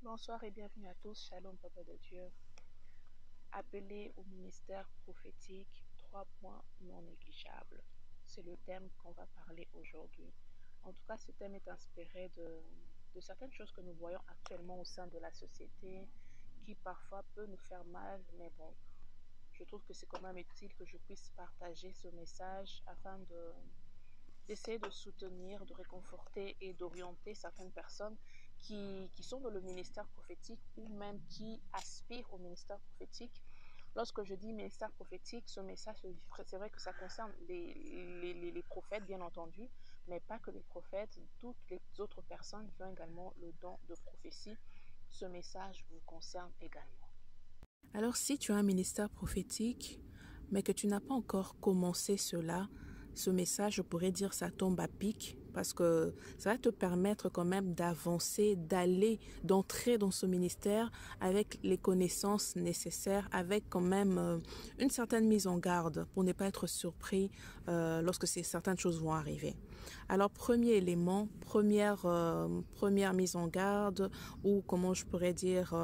Bonsoir et bienvenue à tous. Shalom, peuple de Dieu. Appelé au ministère prophétique, 3 points non négligeables. C'est le thème qu'on va parler aujourd'hui. En tout cas, ce thème est inspiré de certaines choses que nous voyons actuellement au sein de la société qui parfois peut nous faire mal, mais bon, je trouve que c'est quand même utile que je puisse partager ce message afin d'essayer de soutenir, de réconforter et d'orienter certaines personnes qui sont dans le ministère prophétique ou même qui aspirent au ministère prophétique. Lorsque je dis ministère prophétique, ce message, c'est vrai que ça concerne les prophètes, bien entendu, mais pas que les prophètes, toutes les autres personnes qui ont également le don de prophétie. Ce message vous concerne également. Alors si tu as un ministère prophétique, mais que tu n'as pas encore commencé cela, ce message, je pourrais dire, ça tombe à pic parce que ça va te permettre quand même d'avancer, d'entrer dans ce ministère avec les connaissances nécessaires, avec quand même une certaine mise en garde pour ne pas être surpris lorsque certaines choses vont arriver. Alors, premier élément, première mise en garde ou comment je pourrais dire...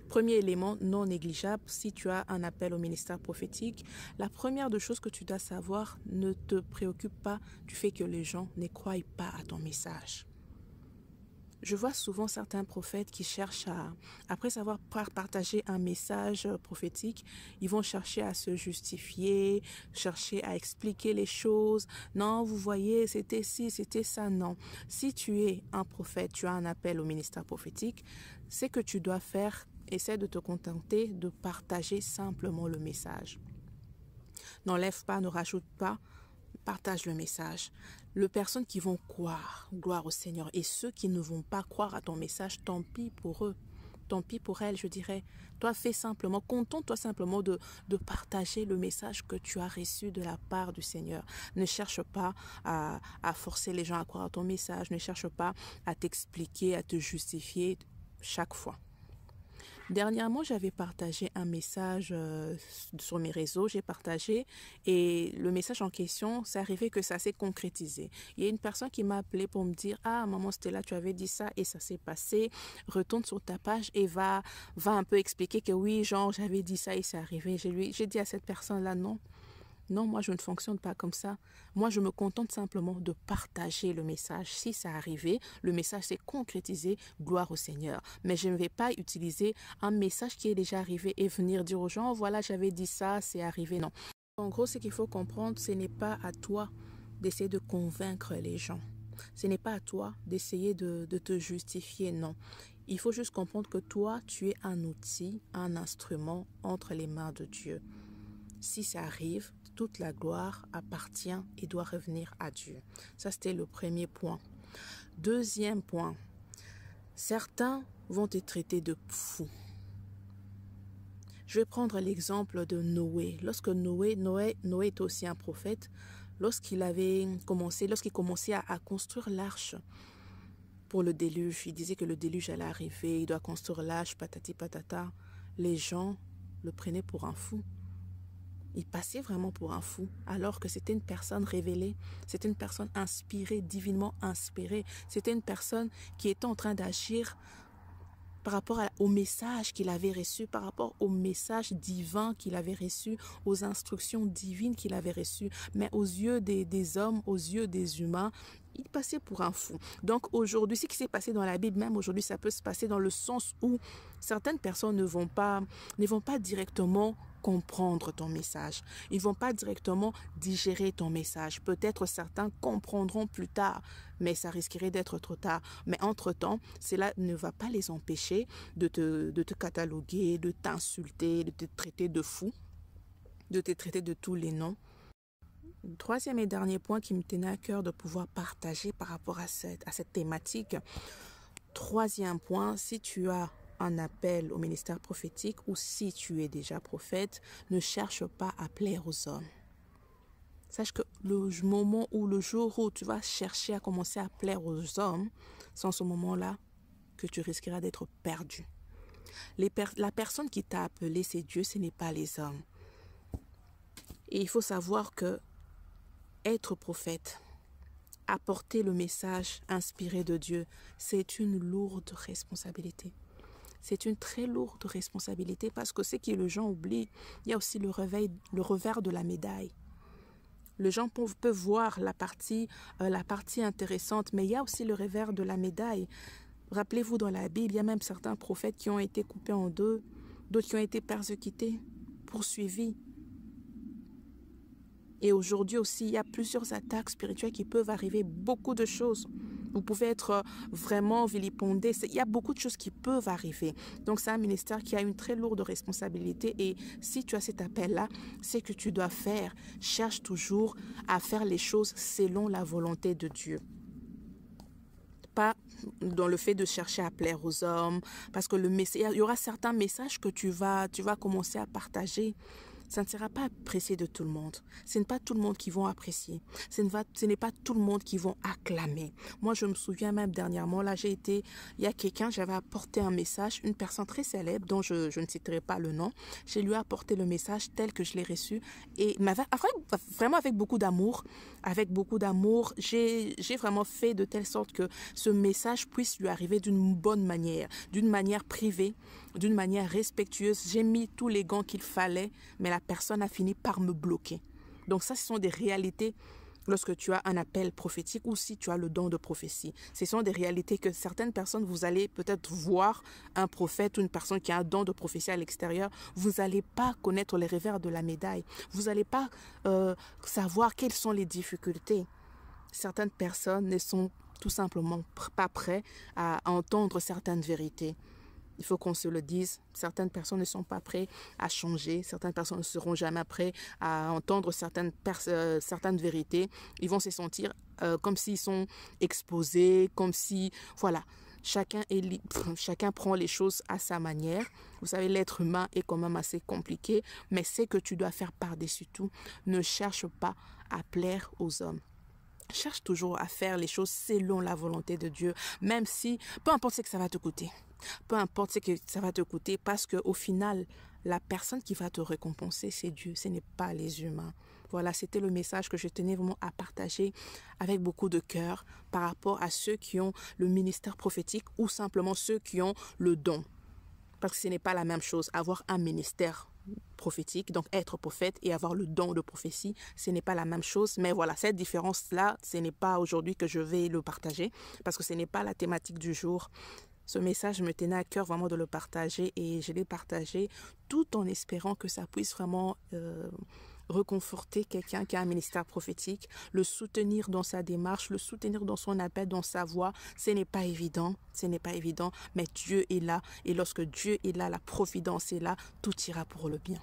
Premier élément non négligeable, si tu as un appel au ministère prophétique, la première des choses que tu dois savoir, ne te préoccupe pas du fait que les gens ne croient pas à ton message. Je vois souvent certains prophètes qui cherchent après avoir partagé un message prophétique, ils vont chercher à se justifier, chercher à expliquer les choses. Non, vous voyez, c'était ci, c'était ça. Non. Si tu es un prophète, tu as un appel au ministère prophétique, c'est que tu dois faire, essaie de te contenter de partager simplement le message. N'enlève pas, ne rajoute pas. Partage le message. Les personnes qui vont croire, gloire au Seigneur, et ceux qui ne vont pas croire à ton message, tant pis pour eux, tant pis pour elles, je dirais. Toi, fais simplement, contente-toi simplement de partager le message que tu as reçu de la part du Seigneur. Ne cherche pas à forcer les gens à croire à ton message, ne cherche pas à t'expliquer, à te justifier chaque fois. Dernièrement, j'avais partagé un message sur mes réseaux, j'ai partagé et le message en question, c'est arrivé que ça s'est concrétisé. Il y a une personne qui m'a appelé pour me dire « Ah, maman Stella, tu avais dit ça et ça s'est passé. Retourne sur ta page et va un peu expliquer que oui, genre, j'avais dit ça et c'est arrivé. » J'ai dit à cette personne-là « Non. Non, moi, je ne fonctionne pas comme ça. Moi, je me contente simplement de partager le message. Si ça arrivé, le message s'est concrétisé, gloire au Seigneur. Mais je ne vais pas utiliser un message qui est déjà arrivé et venir dire aux gens, voilà, j'avais dit ça, c'est arrivé. Non. En gros, ce qu'il faut comprendre, ce n'est pas à toi d'essayer de convaincre les gens. Ce n'est pas à toi d'essayer de te justifier, non. Il faut juste comprendre que toi, tu es un outil, un instrument entre les mains de Dieu. Si ça arrive, toute la gloire appartient et doit revenir à Dieu. Ça, c'était le premier point. Deuxième point, certains vont te traiter de fou. Je vais prendre l'exemple de Noé. Lorsque Noé est aussi un prophète, lorsqu'il commençait à construire l'arche pour le déluge, il disait que le déluge allait arriver, il doit construire l'arche, patati patata. Les gens le prenaient pour un fou. Il passait vraiment pour un fou, alors que c'était une personne révélée, c'était une personne inspirée, divinement inspirée. C'était une personne qui était en train d'agir par rapport au message qu'il avait reçu, par rapport au message divin qu'il avait reçu, aux instructions divines qu'il avait reçues. Mais aux yeux des hommes, aux yeux des humains, il passait pour un fou. Donc aujourd'hui, ce qui s'est passé dans la Bible, même aujourd'hui, ça peut se passer dans le sens où certaines personnes ne vont pas directement comprendre ton message. Ils ne vont pas directement digérer ton message. Peut-être certains comprendront plus tard, mais ça risquerait d'être trop tard. Mais entre-temps, cela ne va pas les empêcher de te cataloguer, de t'insulter, de te traiter de fou, de te traiter de tous les noms. Le troisième et dernier point qui me tenait à cœur de pouvoir partager par rapport à cette thématique. Troisième point, si tu as un appel au ministère prophétique ou si tu es déjà prophète, ne cherche pas à plaire aux hommes. Sache que le moment ou le jour où tu vas chercher à commencer à plaire aux hommes, c'est en ce moment-là que tu risqueras d'être perdu. La personne qui t'a appelé, c'est Dieu, ce n'est pas les hommes. Et il faut savoir que être prophète, apporter le message inspiré de Dieu, c'est une lourde responsabilité. C'est une très lourde responsabilité parce que ce que les gens oublient, il y a aussi le revers de la médaille. Les gens peuvent voir la partie intéressante, mais il y a aussi le revers de la médaille. Rappelez-vous, dans la Bible, il y a même certains prophètes qui ont été coupés en deux, d'autres qui ont été persécutés, poursuivis. Et aujourd'hui aussi, il y a plusieurs attaques spirituelles qui peuvent arriver, beaucoup de choses. Vous pouvez être vraiment vilipendé. Il y a beaucoup de choses qui peuvent arriver. Donc, c'est un ministère qui a une très lourde responsabilité. Et si tu as cet appel-là, c'est que tu dois faire. Cherche toujours à faire les choses selon la volonté de Dieu. Pas dans le fait de chercher à plaire aux hommes. Parce que il y aura certains messages que tu vas commencer à partager. Ça ne sera pas apprécié de tout le monde. Ce n'est pas tout le monde qui vont apprécier. Ce n'est pas tout le monde qui vont acclamer. Moi, je me souviens même dernièrement, là, il y a quelqu'un, j'avais apporté un message, une personne très célèbre, dont je ne citerai pas le nom. Je lui ai apporté le message tel que je l'ai reçu. Et vraiment avec beaucoup d'amour. Avec beaucoup d'amour, j'ai vraiment fait de telle sorte que ce message puisse lui arriver d'une bonne manière, d'une manière privée, d'une manière respectueuse. J'ai mis tous les gants qu'il fallait, mais la personne a fini par me bloquer. Donc ça, ce sont des réalités lorsque tu as un appel prophétique ou si tu as le don de prophétie. Ce sont des réalités que certaines personnes, vous allez peut-être voir un prophète ou une personne qui a un don de prophétie à l'extérieur, vous n'allez pas connaître les revers de la médaille. Vous n'allez pas savoir quelles sont les difficultés. Certaines personnes ne sont tout simplement pas prêtes à entendre certaines vérités. Il faut qu'on se le dise, certaines personnes ne sont pas prêtes à changer, certaines personnes ne seront jamais prêtes à entendre certaines vérités. Ils vont se sentir comme s'ils sont exposés, comme si, voilà, chacun prend les choses à sa manière. Vous savez, l'être humain est quand même assez compliqué, mais c'est que tu dois faire par-dessus tout. Ne cherche pas à plaire aux hommes. Cherche toujours à faire les choses selon la volonté de Dieu, même si, peu importe ce que ça va te coûter. Peu importe ce que ça va te coûter, parce qu'au final, la personne qui va te récompenser, c'est Dieu, ce n'est pas les humains. Voilà, c'était le message que je tenais vraiment à partager avec beaucoup de cœur par rapport à ceux qui ont le ministère prophétique ou simplement ceux qui ont le don. Parce que ce n'est pas la même chose, avoir un ministère prophétique, donc être prophète et avoir le don de prophétie, ce n'est pas la même chose. Mais voilà, cette différence-là, ce n'est pas aujourd'hui que je vais le partager parce que ce n'est pas la thématique du jour. Ce message me tenait à cœur vraiment de le partager et je l'ai partagé tout en espérant que ça puisse vraiment reconforter quelqu'un qui a un ministère prophétique, le soutenir dans sa démarche, le soutenir dans son appel, dans sa voix. Ce n'est pas évident, mais Dieu est là et lorsque Dieu est là, la providence est là, tout ira pour le bien.